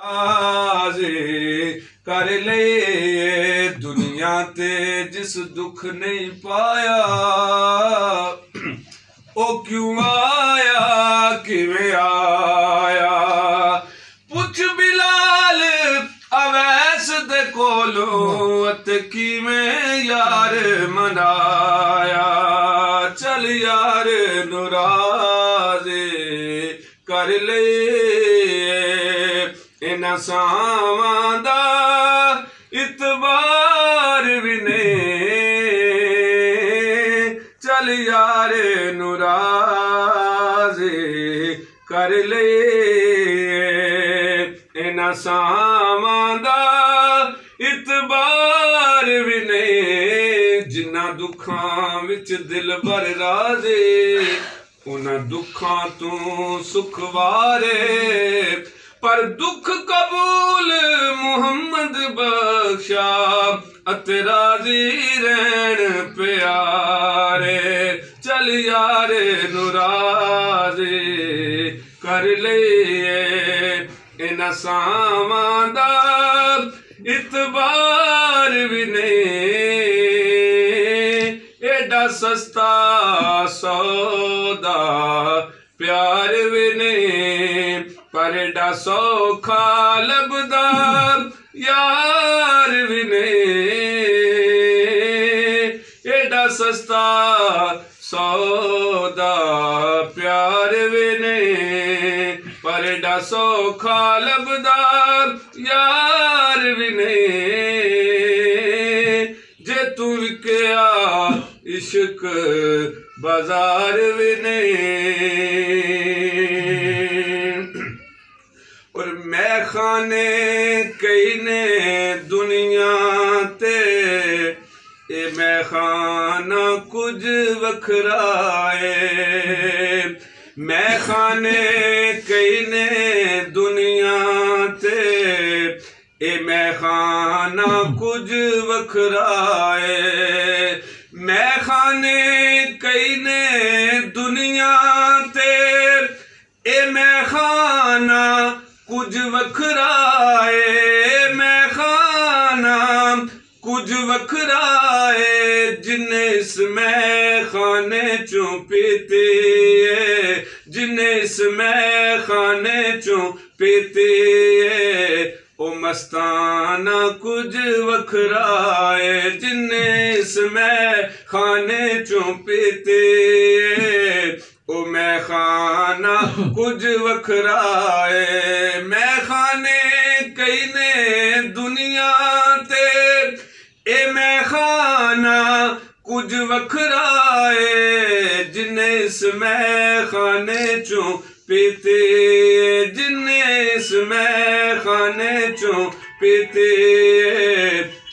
आजे कर ले दुनिया ते जिस दुख नहीं पाया ओ क्यों आया किवें आया। पुछ बिलाल अवैस दे कोलों ते किवें यार मनाया। चल यार नुराज़े कर ले इन्हां सावां दा इतबार भी नहीं। चल यार नुराज़े कर ले इन्हां सावां दा इतबार भी नहीं। जिन्ना दुखां विच दिल भर राज़े उन्हां दुखां तू सुख वारे। पर दुख कबूल मुहम्मद बख्शा अते राज़ी रहन प्यारे। चल यार नुराज़े कर ले इन्हां सावां दा इतबार भी नहीं। एडा सस्ता सौदा प्यार भी नहीं। पर एडा सौखा लभदा यार भी नहीं। एडा सस्ता सौदा प्यार भी नहीं। पर एडा सौखा लभदा यार भी नहीं। जे तू विकया इश्क बाजार भी नहीं। और मैं खाने कई ने दुनिया ते ए मैं खाना कुछ वखराए। मैं खाने कई ने दुनिया ते ए मैं खाना कुछ वखराए। मैं खाने कई ने दुनिया ते ए मैं खाना कुछ वखराए। मैं खाना कुछ वखराए जिन्हें इस मैं खाने चों पीते। जिन्हें इस मैं खाने चों पीते ओ मस्ताना कुछ वखराए। जिन्हें इस मैं खाने चों पीते ओ मैं खाना कुछ वखराए। मैं खाने कई ने दुनिया ते ए मैं खाना कुछ वखराए। जिन्हें इस मैं खाने चों पीते। जिन्हें इस मैं खाने चों पीते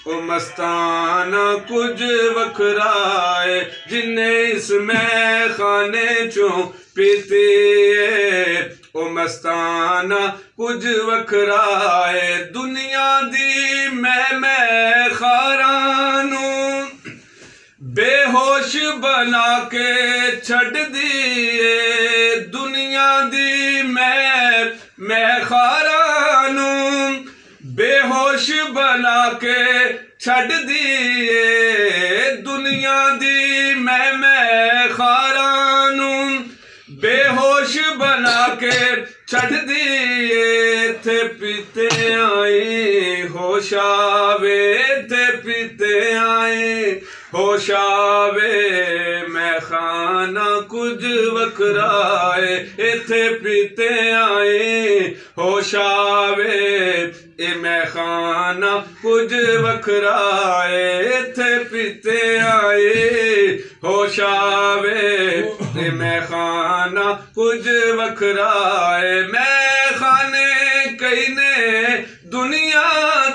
ओ मस्ताना कुछ वखराए। जिन्हें इस मैं खाने चों पीते ओ मस्ताना कुछ वखराए। दुनिया दी मैं खारानू बेहोश बना के छड़ दिए। दुनिया दी मैं खारानू बेहोश बना के छड़ दिए। दुनिया दी मैं खारानू बेहोश बना के छड़ दिए। थे पीते आए होश आवे। थे पीते आए होश आवे मैं खाना कुछ वखराए। इथे पीते आए होश आवे ए मैं खाना कुछ वखराए। इथे पीते आए होश आवे ए मैं खाना कुछ वखराए। मैं खाने कई ने दुनिया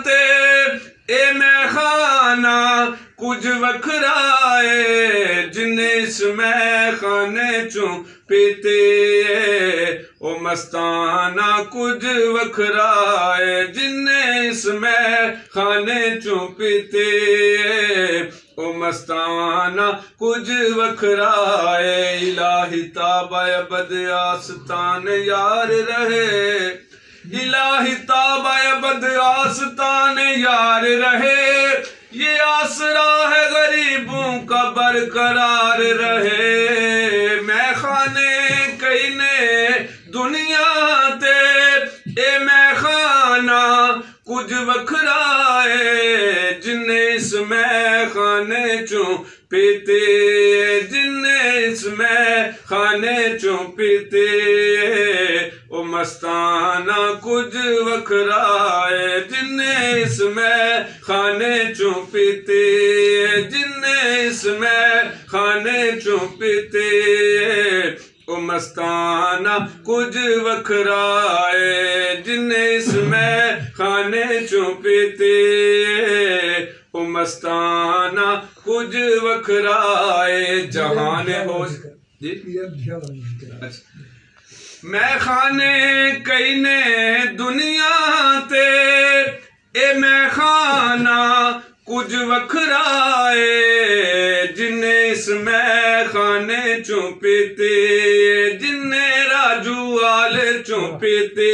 ते ए मैं खाना कुछ वखराए। जिन्हें इस मैं खाने चों पीते ओ मस्ताना कुछ वखराए। जिन्हें इस मैं खाने चों पीते ओ मस्ताना कुछ वखराए। इलाही ताबा बद आस्तान यार रहे। इलाही ताबा अबद आस्तान यार रहे, ये आसरा है गरीबों का बरकरार रहे। मैं खाने कई ने दुनिया ते ए मैं खाना कुछ वखराए, जिन्ने इसमें खाने चो पीते, जिन्ने इसमें खाने चो पीते, ओ मस्ताना कुछ वखराए, जिन्ने इसमें खाने चो पीते, जिन्ने इसमें खाने चो पीते, ओ मस्ताना कुछ वखराए, जिन्ने इसमें खाने चो पीते, ओ मस्ताना कुछ वखराए। जहान होश जी मैं खाने कई ने दुनिया ते ए मैं खाना कुछ वखराए, जिन्ने इसमें खाने चो पीते, जिन्ने राजू आले चो पीते,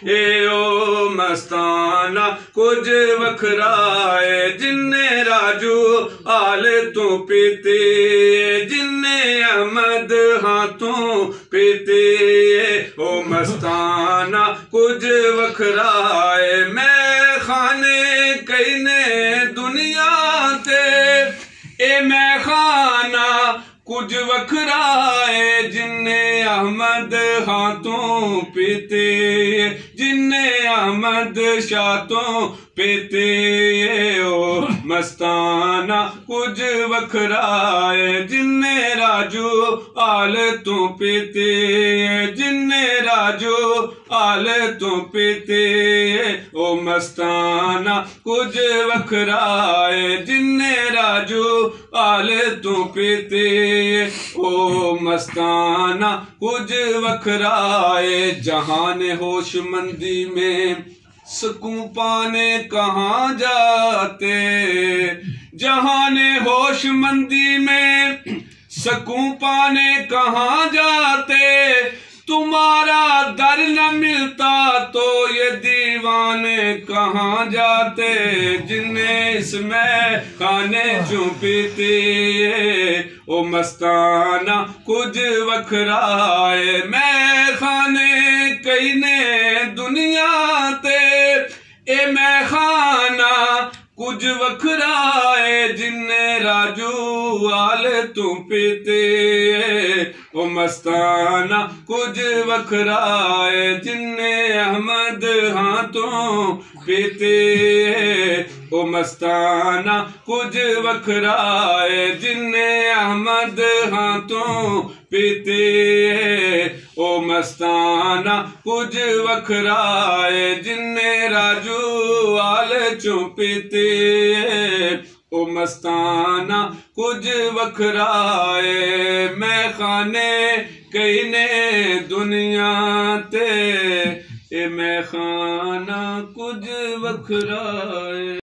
ए ओ मस्ताना कुछ वखराए, जिन्ने राजू आले तो पीते, जिन्ने अहमद हाथों पीते, ओ मस्ताना कुछ वखराए। मैं खाने कई ने दुनिया ते ए मैं खाना कुछ वखराए, जिन्ने अहमद हाथों पीते, जिन्ने अहमद शातों पीते, ओ मस्ताना कुछ वखराए, जिन्ने राजू आलतों पीते, जिन्ने राजू आलतों पीते, ओ मस्ताना कुछ वखराए, जिन्ने राजू आलतों पीते, ओ मस्ताना कुछ वखराए। जहान होशमंदी में सुकून पाने कहाँ जाते, जहान होशमंदी में सुकून पाने कहाँ जाते, तुम्हारा दर न मिलता तो ये दीवाने कहाँ जाते, जिन्हें इसमें खाने चो पीते, ओ मस्ताना कुछ वखराए। मैं खाने कई ने दुनिया ते ए मैं खाना कुछ वखराए, जिन्ने राजू आले तू पीते, ओ मस्ताना कुछ वखराए, जिन्ने अहमद हाथों पीते, ओ मस्ताना कुछ वखराए, जिन्ने अहमद हाथों पीते, ओ मस्ताना कुछ वखराए, जिन्ने राजू आले चो पीते, ओ मस्ताना कुछ वखराए। मैं खाने कई ने दुनिया ते ए मैं खाना कुछ वखराए।